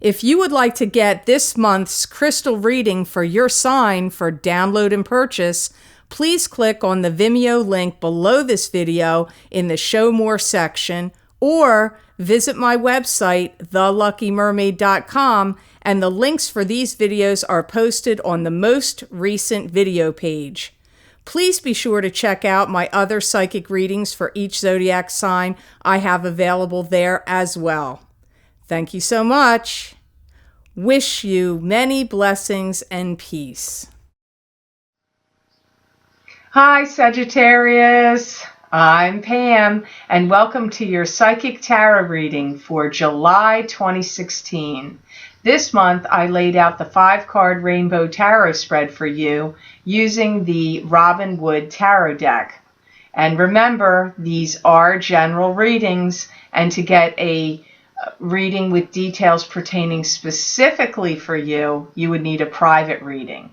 If you would like to get this month's crystal reading for your sign for download and purchase, please click on the Vimeo link below this video in the Show More section, or visit my website, theluckymermaid.com, and the links for these videos are posted on the most recent video page. Please be sure to check out my other psychic readings for each zodiac sign I have available there as well. Thank you so much. Wish you many blessings and peace. Hi, Sagittarius. I'm Pam, and welcome to your Psychic Tarot reading for July 2016. This month, I laid out the 5-card Rainbow Tarot spread for you using the Robin Wood Tarot deck. And remember, these are general readings, and to get a reading with details pertaining specifically for you, you would need a private reading.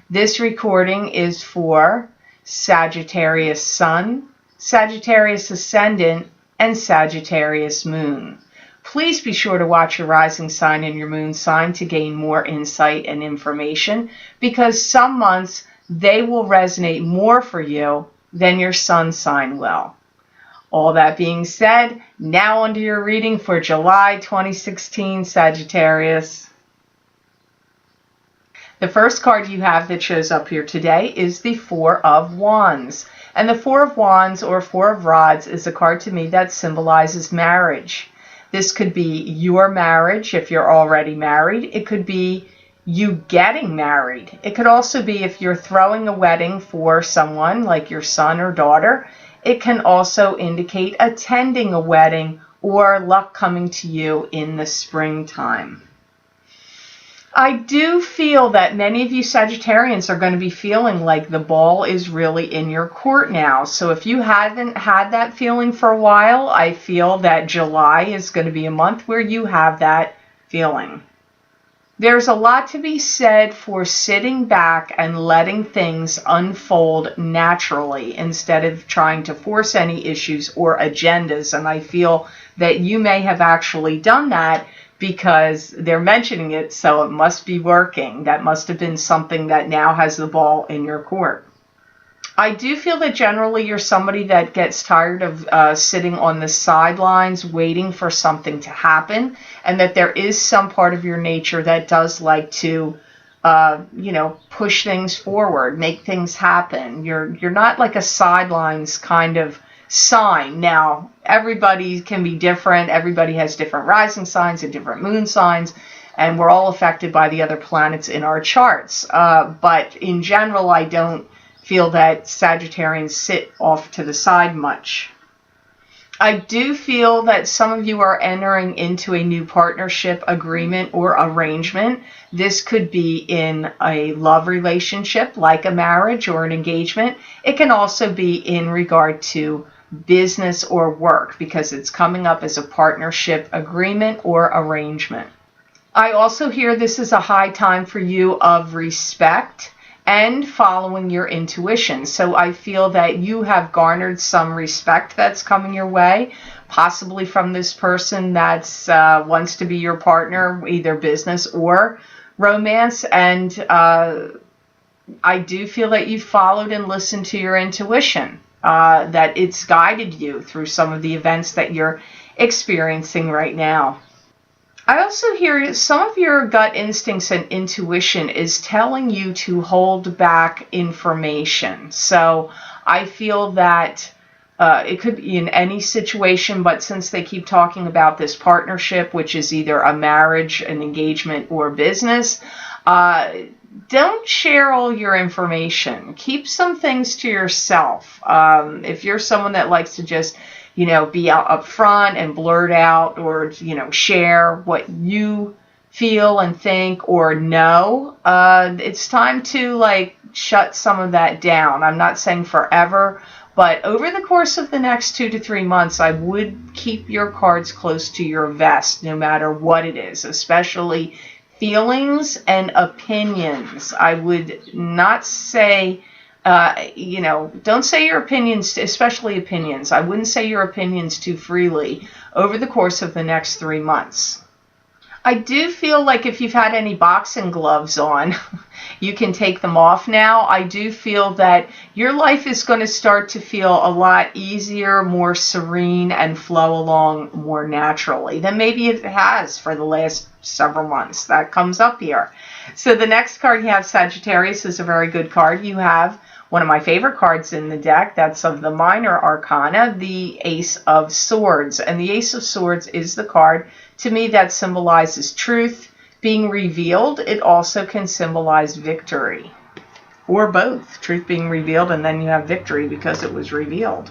This recording is for Sagittarius Sun, Sagittarius Ascendant, and Sagittarius Moon. Please be sure to watch your rising sign and your moon sign to gain more insight and information, because some months they will resonate more for you than your sun sign will. All that being said, now onto your reading for July 2016, Sagittarius. The first card you have that shows up here today is the Four of Wands. And the Four of Wands, or Four of Rods, is a card to me that symbolizes marriage. This could be your marriage if you're already married. It could be you getting married. It could also be if you're throwing a wedding for someone like your son or daughter. It can also indicate attending a wedding or luck coming to you in the springtime. I do feel that many of you Sagittarians are going to be feeling like the ball is really in your court now. So if you haven't had that feeling for a while, I feel that July is going to be a month where you have that feeling. There's a lot to be said for sitting back and letting things unfold naturally instead of trying to force any issues or agendas. And I feel that you may have actually done that because they're mentioning it, so it must be working. That must have been something that now has the ball in your court. I do feel that generally you're somebody that gets tired of sitting on the sidelines waiting for something to happen, and that there is some part of your nature that does like to, push things forward, make things happen. You're not like a sidelines kind of sign. Now, everybody can be different. Everybody has different rising signs and different moon signs, and we're all affected by the other planets in our charts. But in general, I don't feel that Sagittarians sit off to the side much. I do feel that some of you are entering into a new partnership, agreement, or arrangement. This could be in a love relationship, like a marriage or an engagement. It can also be in regard to business or work, because it's coming up as a partnership, agreement, or arrangement. I also hear this is a high time for you of respect and following your intuition. So I feel that you have garnered some respect that's coming your way, possibly from this person that's wants to be your partner, either business or romance. And I do feel that you followed and listened to your intuition, that it's guided you through some of the events that you're experiencing right now. I also hear some of your gut instincts and intuition is telling you to hold back information. So I feel that it could be in any situation, but since they keep talking about this partnership, which is either a marriage, an engagement, or business, don't share all your information. Keep some things to yourself. If you're someone that likes to just be out up front and blurt out, or, share what you feel and think or know, it's time to shut some of that down. I'm not saying forever, but over the course of the next 2 to 3 months, I would keep your cards close to your vest, no matter what it is, especially feelings and opinions. I would not say don't say your opinions, especially opinions. I wouldn't say your opinions too freely over the course of the next 3 months. I do feel like if you've had any boxing gloves on, you can take them off now. I do feel that your life is going to start to feel a lot easier, more serene, and flow along more naturally than maybe it has for the last several months. That comes up here. So the next card you have, Sagittarius, is a very good card. You have one of my favorite cards in the deck. That's of the minor arcana, the Ace of Swords. And the Ace of Swords is the card, to me, that symbolizes truth being revealed. It also can symbolize victory, or both. Truth being revealed, and then you have victory because it was revealed.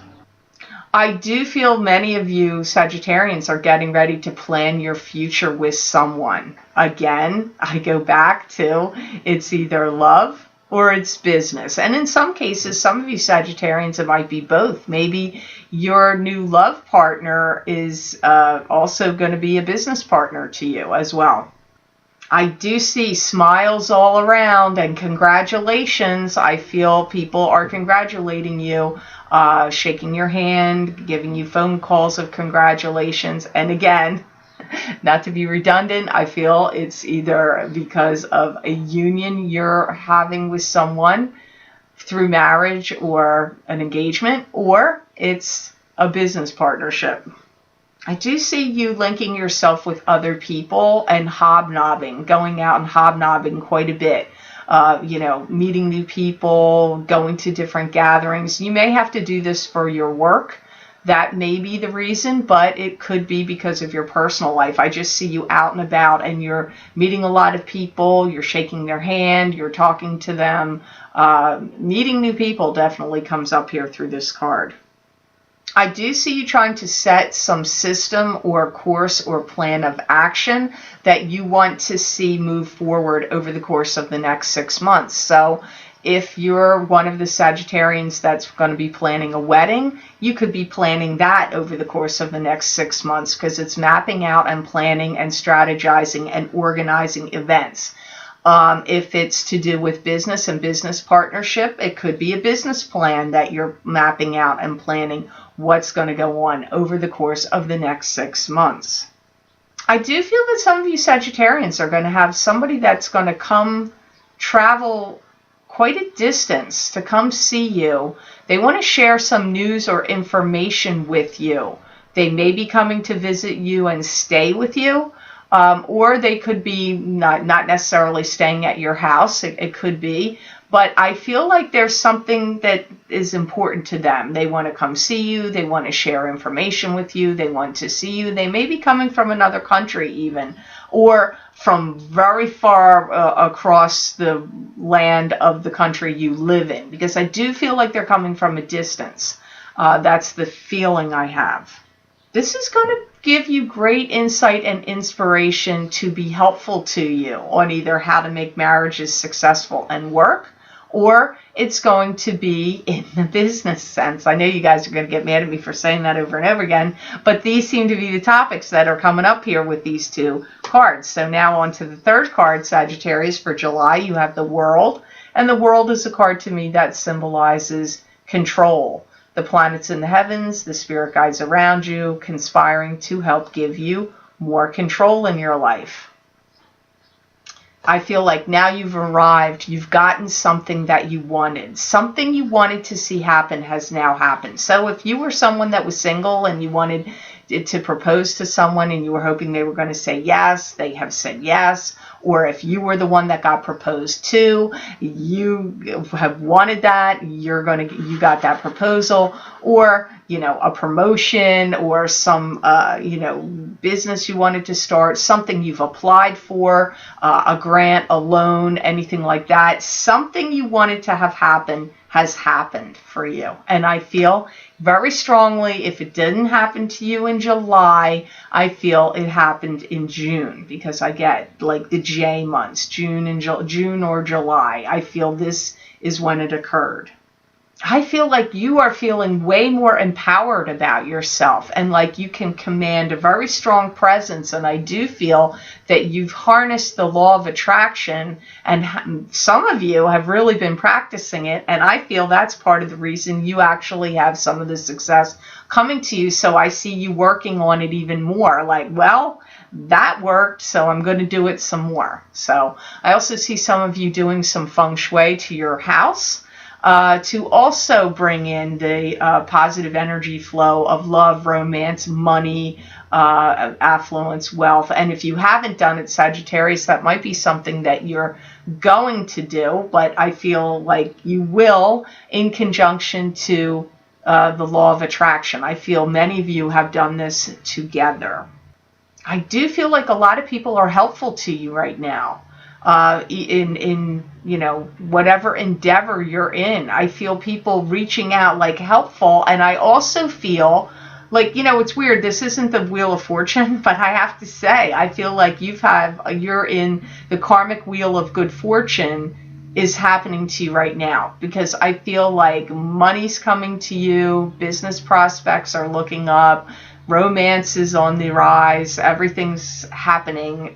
I do feel many of you Sagittarians are getting ready to plan your future with someone. Again, I go back to it's either love or it's business. And in some cases, some of you Sagittarians, it might be both. Maybe your new love partner is also going to be a business partner to you as well. I do see smiles all around and congratulations. I feel people are congratulating you, shaking your hand, giving you phone calls of congratulations. And again, not to be redundant, I feel it's either because of a union you're having with someone through marriage or an engagement, or it's a business partnership. I do see you linking yourself with other people and hobnobbing, going out and hobnobbing quite a bit. Meeting new people, going to different gatherings. You may have to do this for your work. That may be the reason, but it could be because of your personal life. I just see you out and about and you're meeting a lot of people, you're shaking their hand, you're talking to them. Meeting new people definitely comes up here through this card. I do see you trying to set some system or course or plan of action that you want to see move forward over the course of the next 6 months. So if you're one of the Sagittarians that's going to be planning a wedding, you could be planning that over the course of the next 6 months because it's mapping out and planning and strategizing and organizing events. If it's to do with business and business partnership, it could be a business plan that you're mapping out and planning what's going to go on over the course of the next 6 months. I do feel that some of you Sagittarians are going to have somebody that's going to come travel quite a distance to come see you. They want to share some news or information with you. They may be coming to visit you and stay with you. Or they could be not necessarily staying at your house. It could be. But I feel like there's something that is important to them. They want to come see you. They want to share information with you. They want to see you. They may be coming from another country even, or from very far across the land of the country you live in, because I do feel like they're coming from a distance. That's the feeling I have. This is going to give you great insight and inspiration to be helpful to you on either how to make marriages successful and work, or it's going to be in the business sense. I know you guys are going to get mad at me for saying that over and over again, but these seem to be the topics that are coming up here with these two cards. So now on to the third card, Sagittarius, for July. You have the World, and the World is a card to me that symbolizes control. The planets in the heavens, the spirit guides around you, conspiring to help give you more control in your life. I feel like now you've arrived, you've gotten something that you wanted. Something you wanted to see happen has now happened. So if you were someone that was single and you wanted to propose to someone and you were hoping they were going to say yes, they have said yes. Or if you were the one that got proposed to, you have wanted that, you got that proposal, or a promotion, or some business you wanted to start, something you've applied for, a grant, a loan, anything like that. Something you wanted to have happen has happened for you. And I feel very strongly, if it didn't happen to you in July, I feel it happened in June, because I get like the J months, June or July. I feel this is when it occurred. I feel like you are feeling way more empowered about yourself, and like you can command a very strong presence. And I do feel that you've harnessed the law of attraction, and some of you have really been practicing it. And I feel that's part of the reason you actually have some of the success coming to you. So I see you working on it even more. Like, well, that worked, so I'm going to do it some more. So I also see some of you doing some feng shui to your house, to also bring in the positive energy flow of love, romance, money, affluence, wealth. And if you haven't done it, Sagittarius, that might be something that you're going to do, but I feel like you will, in conjunction to the law of attraction. I feel many of you have done this together. I do feel like a lot of people are helpful to you right now, in whatever endeavor you're in. I feel people reaching out, like, helpful. And I also feel like, it's weird, this isn't the Wheel of Fortune, but I have to say, I feel like you're in the karmic wheel of good fortune is happening to you right now, because I feel like money's coming to you, business prospects are looking up, romance is on the rise, everything's happening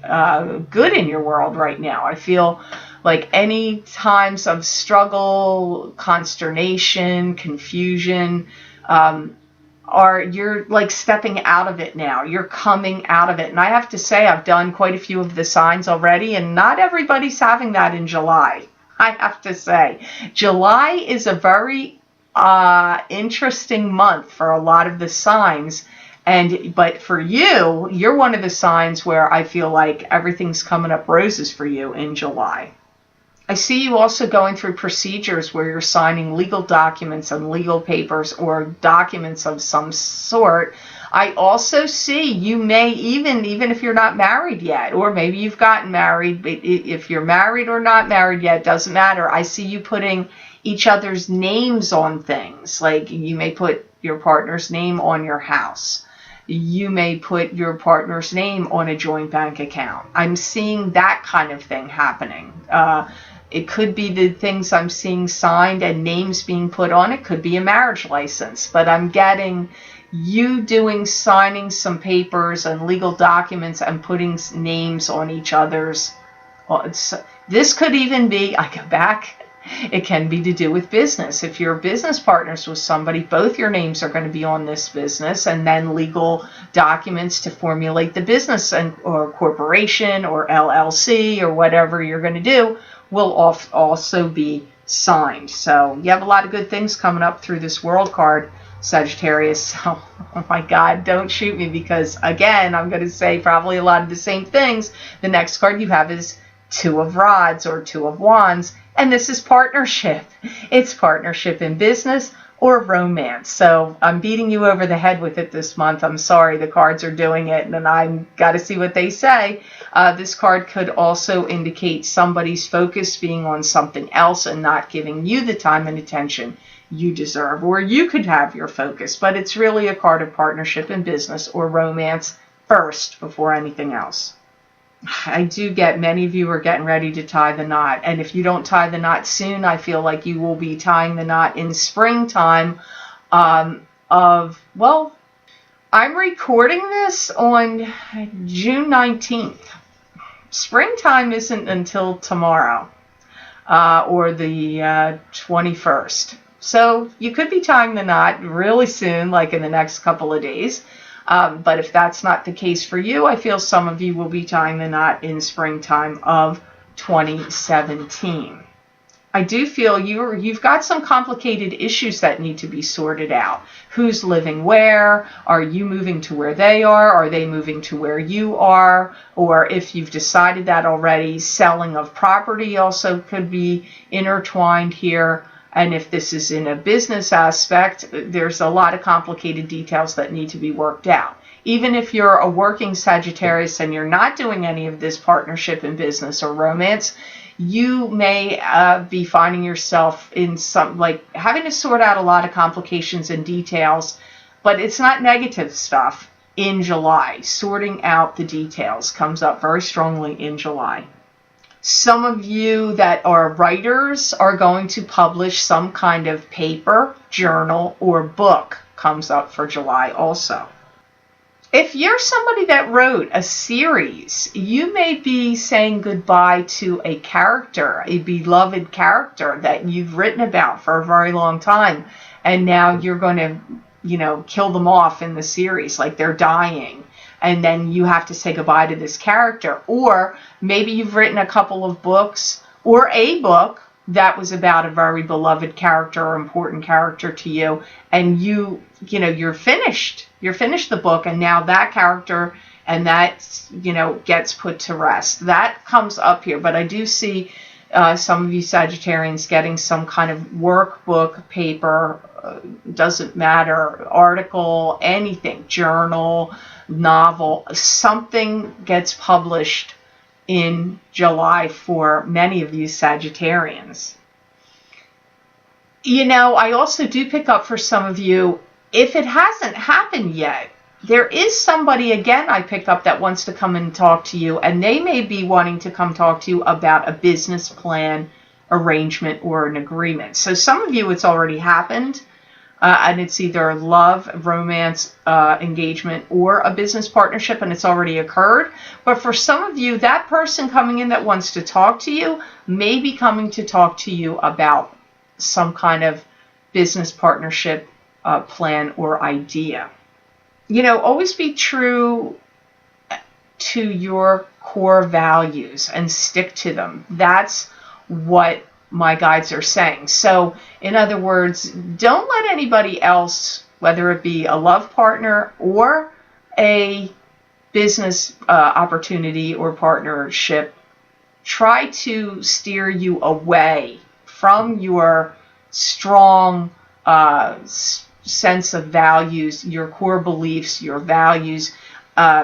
good in your world right now. I feel like any times of struggle, consternation, confusion, you're like stepping out of it now. You're coming out of it. And I have to say, I've done quite a few of the signs already, and not everybody's having that in July. I have to say, July is a very interesting month for a lot of the signs. But for you, you're one of the signs where I feel like everything's coming up roses for you in July. I see you also going through procedures where you're signing legal documents and legal papers or documents of some sort. I also see you may even if you're not married yet, or maybe you've gotten married, but if you're married or not married yet, doesn't matter. I see you putting each other's names on things. Like, you may put your partner's name on your house. You may put your partner's name on a joint bank account. I'm seeing that kind of thing happening. It could be the things I'm seeing signed and names being put on. It could be a marriage license, but I'm getting you signing some papers and legal documents and putting names on each other's. This could even be, I go back, it can be to do with business. If you're business partners with somebody, both your names are going to be on this business, and then legal documents to formulate the business or corporation or LLC or whatever you're going to do will also be signed. So you have a lot of good things coming up through this world card, Sagittarius. So, oh my God, don't shoot me, because again, I'm going to say probably a lot of the same things. The next card you have is Two of Rods or Two of Wands. And this is partnership. It's partnership in business or romance. So I'm beating you over the head with it this month. I'm sorry, the cards are doing it, and I've got to see what they say. This card could also indicate somebody's focus being on something else and not giving you the time and attention you deserve, or you could have your focus. But it's really a card of partnership in business or romance first before anything else. I do get many of you are getting ready to tie the knot. And if you don't tie the knot soon, I feel like you will be tying the knot in springtime I'm recording this on June 19th. Springtime isn't until tomorrow, or the 21st. So you could be tying the knot really soon, like in the next couple of days. But if that's not the case for you, I feel some of you will be tying the knot in springtime of 2017. I do feel you've got some complicated issues that need to be sorted out. Who's living where? Are you moving to where they are? Are they moving to where you are? Or if you've decided that already, selling of property also could be intertwined here. And if this is in a business aspect, there's a lot of complicated details that need to be worked out. Even if you're a working Sagittarius and you're not doing any of this partnership in business or romance, you may be finding yourself in some, like, having to sort out a lot of complications and details, but it's not negative stuff in July. Sorting out the details comes up very strongly in July. Some of you that are writers are going to publish some kind of paper, journal, or book comes up for July also. If you're somebody that wrote a series, you may be saying goodbye to a character, a beloved character that you've written about for a very long time, and now you're going to, kill them off in the series, like they're dying, and then you have to say goodbye to this character. Or maybe you've written a couple of books or a book that was about a very beloved character or important character to you, and you're finished the book, and now that character and that gets put to rest. That comes up here, but I do see some of you Sagittarians getting some kind of workbook, paper, doesn't matter, article, anything, journal, novel, something gets published in July for many of you Sagittarians. I also do pick up for some of you, if it hasn't happened yet, there is somebody, again, I pick up that wants to come and talk to you, and they may be wanting to come talk to you about a business plan, arrangement, or an agreement. So some of you, it's already happened, and it's either love, romance, engagement, or a business partnership, and it's already occurred. But for some of you, that person coming in that wants to talk to you may be coming to talk to you about some kind of business partnership plan or idea. Always be true to your core values and stick to them. That's what my guides are saying. So, in other words, don't let anybody else, whether it be a love partner or a business opportunity or partnership, try to steer you away from your strong sense of values, your core beliefs, your values,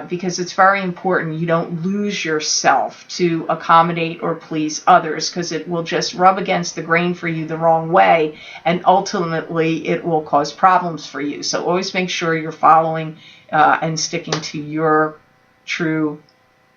because it's very important you don't lose yourself to accommodate or please others, because it will just rub against the grain for you the wrong way, and ultimately it will cause problems for you. So always make sure you're following and sticking to your true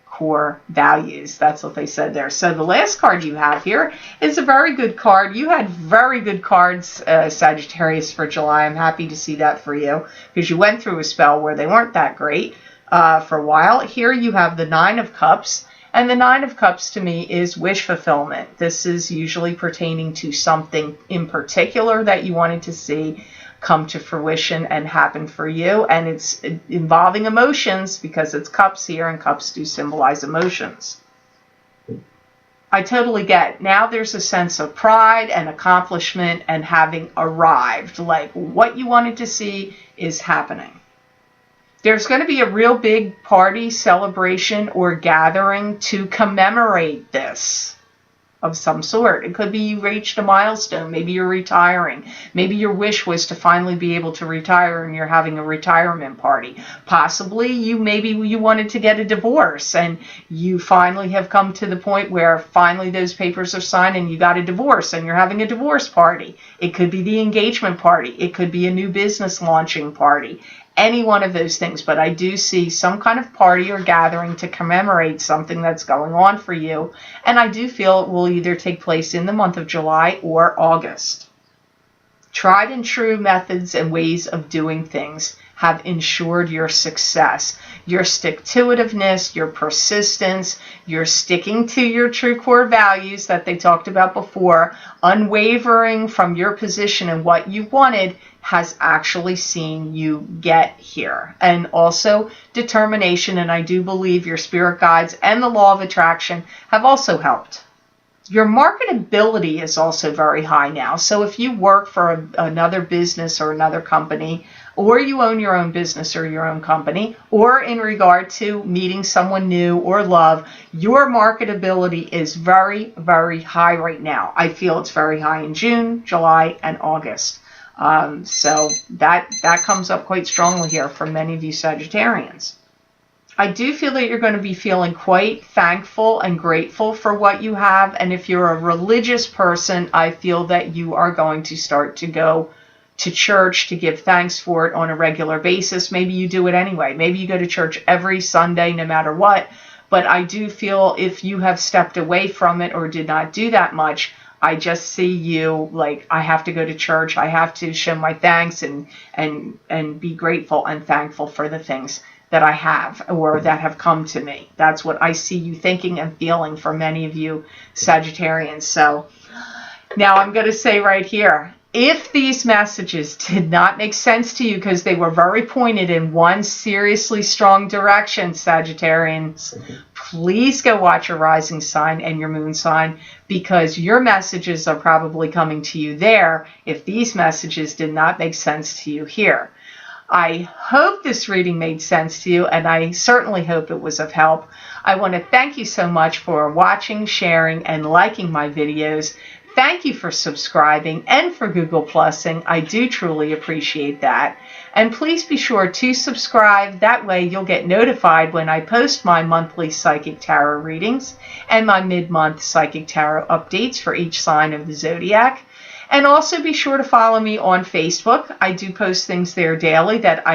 core values. That's what they said there. So the last card you have here is a very good card. You had very good cards, Sagittarius, for July. I'm happy to see that for you, because you went through a spell where they weren't that great for a while. Here you have the Nine of Cups, and the Nine of Cups to me is wish fulfillment. This is usually pertaining to something in particular that you wanted to see come to fruition and happen for you, and it's involving emotions because it's cups here, and cups do symbolize emotions. I totally get. Now there's a sense of pride and accomplishment and having arrived, like what you wanted to see is happening. There's going to be a real big party, celebration, or gathering to commemorate this of some sort. It could be you reached a milestone. Maybe you're retiring. Maybe your wish was to finally be able to retire and you're having a retirement party. Possibly you wanted to get a divorce and you finally have come to the point where finally those papers are signed and you got a divorce and you're having a divorce party. It could be the engagement party. It could be a new business launching party. Any one of those things, but I do see some kind of party or gathering to commemorate something that's going on for you, and I do feel it will either take place in the month of July or August. Tried and true methods and ways of doing things have ensured your success. Your stick-to-itiveness, your persistence, your sticking to your true core values that they talked about before, unwavering from your position and what you wanted, has actually seen you get here. And also determination, and I do believe your spirit guides and the law of attraction have also helped. Your marketability is also very high now. So if you work for another business or another company, or you own your own business or your own company, or in regard to meeting someone new or love, your marketability is very, very high right now. I feel it's very high in June, July, and August. So that comes up quite strongly here for many of you Sagittarians. I do feel that you're going to be feeling quite thankful and grateful for what you have. And if you're a religious person, I feel that you are going to start to go to church to give thanks for it on a regular basis. Maybe you do it anyway. Maybe you go to church every Sunday, no matter what. But I do feel if you have stepped away from it or did not do that much, I just see you like, I have to go to church. I have to show my thanks and be grateful and thankful for the things that I have or that have come to me. That's what I see you thinking and feeling for many of you Sagittarians. So now I'm going to say right here, if these messages did not make sense to you because they were very pointed in one seriously strong direction, Sagittarians, please go watch your rising sign and your moon sign, because your messages are probably coming to you there if these messages did not make sense to you here. I hope this reading made sense to you, and I certainly hope it was of help. I want to thank you so much for watching, sharing, and liking my videos. Thank you for subscribing and for Google Plusing. I do truly appreciate that. And please be sure to subscribe. That way you'll get notified when I post my monthly Psychic Tarot readings and my mid-month Psychic Tarot updates for each sign of the zodiac. And also be sure to follow me on Facebook. I do post things there daily that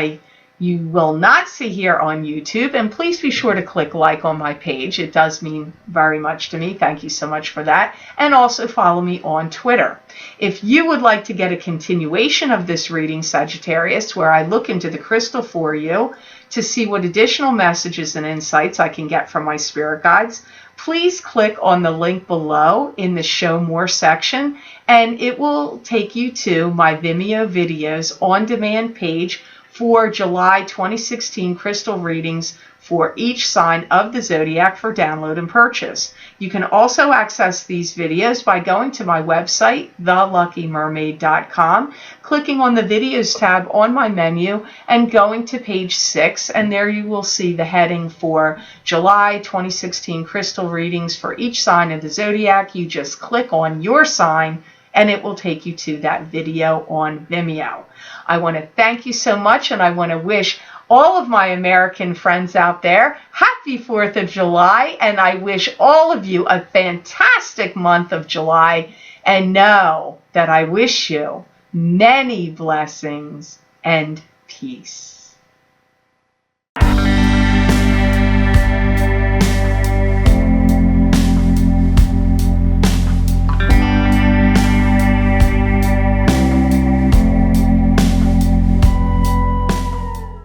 you will not see here on YouTube. And please be sure to click like on my page. It does mean very much to me. Thank you so much for that. And also follow me on Twitter. If you would like to get a continuation of this reading, Sagittarius, where I look into the crystal for you to see what additional messages and insights I can get from my spirit guides, please click on the link below in the Show More section, and it will take you to my Vimeo videos on demand page for July 2016 crystal readings for each sign of the zodiac for download and purchase. You can also access these videos by going to my website, theluckymermaid.com, clicking on the videos tab on my menu and going to page 6, and there you will see the heading for July 2016 crystal readings for each sign of the zodiac. You just click on your sign and it will take you to that video on Vimeo. I want to thank you so much, and I want to wish all of my American friends out there happy 4th of July, and I wish all of you a fantastic month of July, and know that I wish you many blessings and peace.